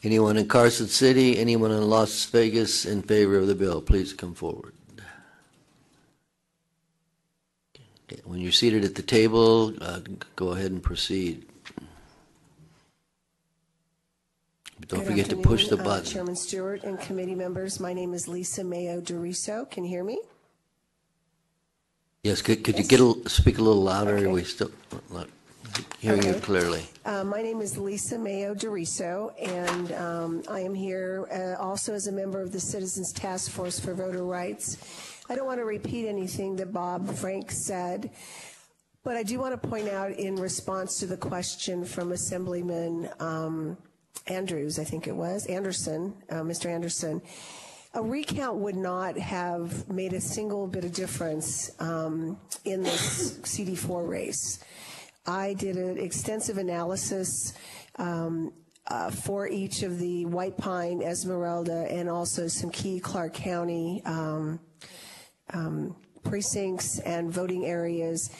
Anyone in Carson City, anyone in Las Vegas in favor of the bill, please come forward. Okay. When you're seated at the table, go ahead and proceed. Don't forget to push the button. Chairman Stewart and committee members, my name is Lisa Mayo-DeRiso. Can you hear me? Yes, could you speak a little louder? Okay. We still not hearing you clearly. My name is Lisa Mayo-DeRiso, and I am here also as a member of the Citizens Task Force for Voter Rights. I don't want to repeat anything that Bob Frank said, but I do want to point out in response to the question from Assemblyman Andrews, I think it was, Mr. Anderson, a recount would not have made a single bit of difference in this CD4 race. I did an extensive analysis for each of the White Pine, Esmeralda, and also some key Clark County precincts and voting areas.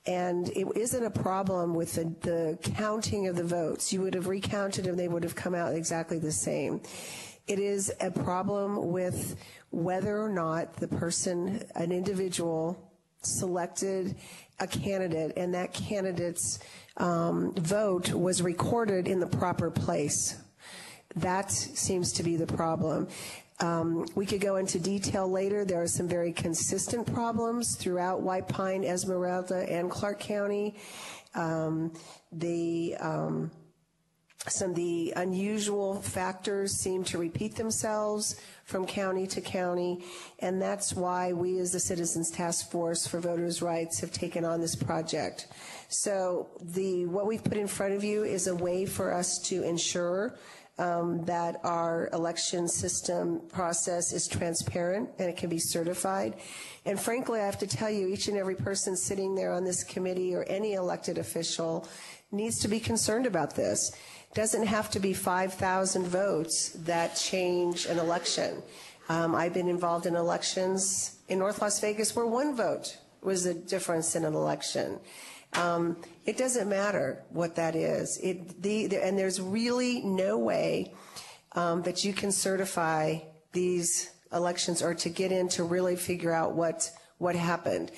And it isn't a problem with the counting of the votes. You would have recounted them, they would have come out exactly the same. It is a problem with whether or not the person, an individual, selected a candidate and that candidate's vote was recorded in the proper place. That seems to be the problem. We could go into detail later. There are some very consistent problems throughout White Pine, Esmeralda, and Clark County. Some of the unusual factors seem to repeat themselves from county to county, and that's why we as the Citizens Task Force for Voters' Rights have taken on this project. So what we've put in front of you is a way for us to ensure that our election system process is transparent and it can be certified. And frankly, I have to tell you, each and every person sitting there on this committee or any elected official needs to be concerned about this. It doesn't have to be 5,000 votes that change an election. I've been involved in elections in North Las Vegas where one vote was the difference in an election. It doesn't matter what that is. And there's really no way that you can certify these elections or to get in to really figure out what happened.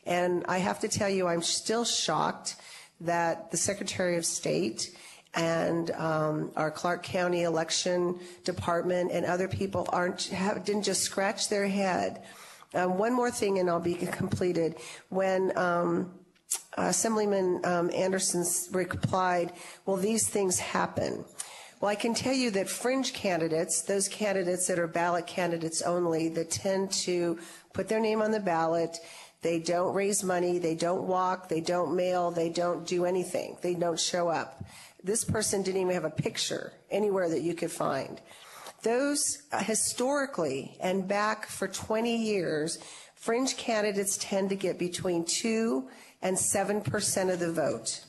And I have to tell you, I'm still shocked that the Secretary of State and our Clark County Election Department and other people didn't just scratch their head. One more thing, and I'll be completed. When Assemblyman Anderson replied, well, these things happen. Well, I can tell you that fringe candidates, those candidates that are ballot candidates only, that tend to put their name on the ballot, they don't raise money, they don't walk, they don't mail, they don't do anything, they don't show up. This person didn't even have a picture anywhere that you could find. Those historically and back for 20 years, fringe candidates tend to get between 2 and 7% of the vote.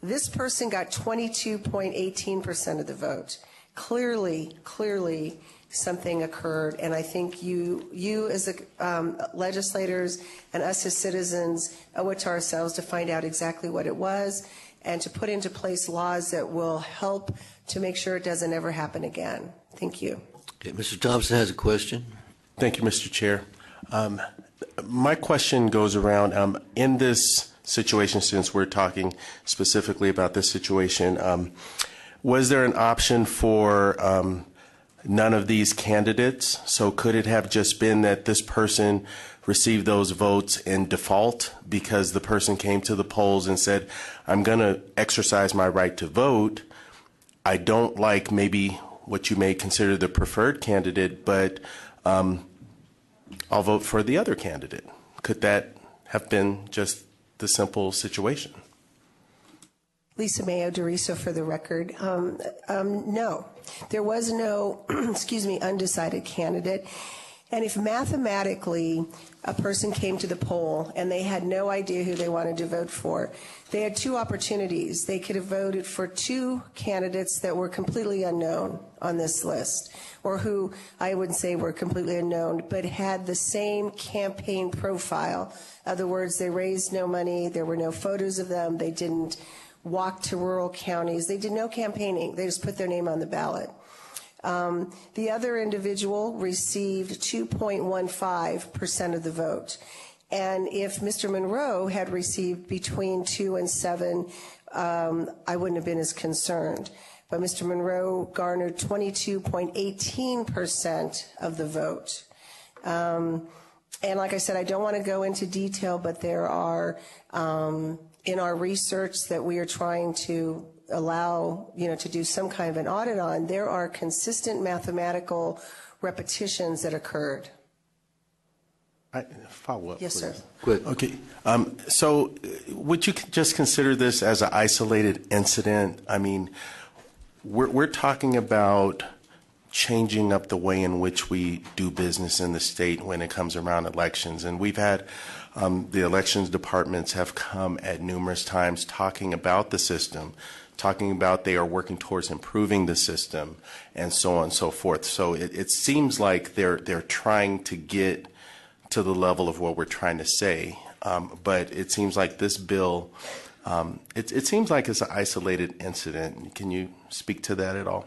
This person got 22.18% of the vote. Clearly something occurred, and I think you as legislators and us as citizens owe it to ourselves to find out exactly what it was and to put into place laws that will help to make sure it doesn't ever happen again. Thank you. Okay, Mr. Thompson has a question. Thank you, Mr. Chair. My question goes around, in this situation, since we're talking specifically about this situation, was there an option for none of these candidates? So could it have just been that this person received those votes in default because the person came to the polls and said, I'm going to exercise my right to vote. I don't like maybe what you may consider the preferred candidate, but I'll vote for the other candidate. Could that have been just the simple situation? Lisa Mayo-DeRiso for the record. No, there was no, undecided candidate. And if mathematically a person came to the poll and they had no idea who they wanted to vote for, they had two opportunities. They could have voted for two candidates that were completely unknown on this list, or who I wouldn't say were completely unknown, but had the same campaign profile. In other words, they raised no money, there were no photos of them, they didn't walk to rural counties, they did no campaigning, they just put their name on the ballot. The other individual received 2.15% of the vote. And if Mr. Monroe had received between 2 and 7, I wouldn't have been as concerned. But Mr. Monroe garnered 22.18% of the vote. And like I said, I don't want to go into detail, but there are, in our research that we are trying to allow, to do some kind of an audit on, there are consistent mathematical repetitions that occurred. Follow up, Yes, please. sir. Quick. Okay. So would you just consider this as an isolated incident? I mean, we're talking about changing up the way in which we do business in the state when it comes around elections. And we've had the elections departments have come at numerous times talking about the system, talking about they are working towards improving the system, and so on and so forth. So it seems like they're trying to get to the level of what we're trying to say. But it seems like this bill, it seems like it's an isolated incident. Can you speak to that at all?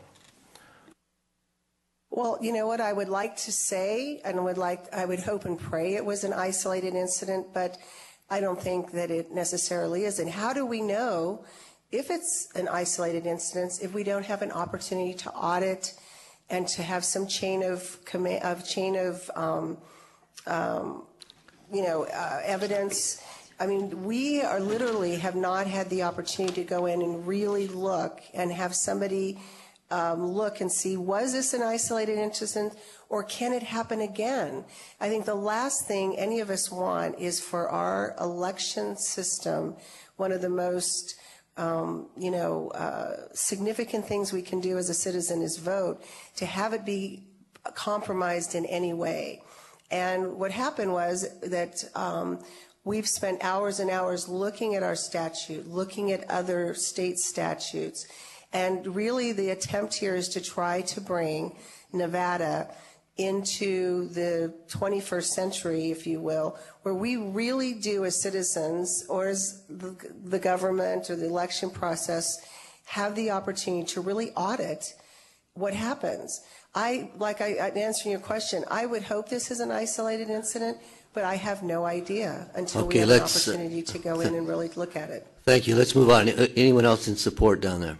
Well, you know what I would like to say, and I would hope and pray it was an isolated incident, but I don't think that it necessarily is. And how do we know if it's an isolated incident if we don't have an opportunity to audit and to have some chain of evidence? I mean, we are literally have not had the opportunity to go in and really look and have somebody look and see, was this an isolated incident or can it happen again? I think the last thing any of us want is for our election system, one of the most significant things we can do as a citizen is vote, to have it be compromised in any way. And what happened was that we've spent hours and hours looking at our statute, looking at other state statutes, and really the attempt here is to try to bring Nevada into the 21st century, if you will, where we really do as citizens or as the government or the election process have the opportunity to really audit what happens. Answering your question, I would hope this is an isolated incident, but I have no idea until we have an opportunity to go in and really look at it. Thank you. Let's move on. Anyone else in support down there?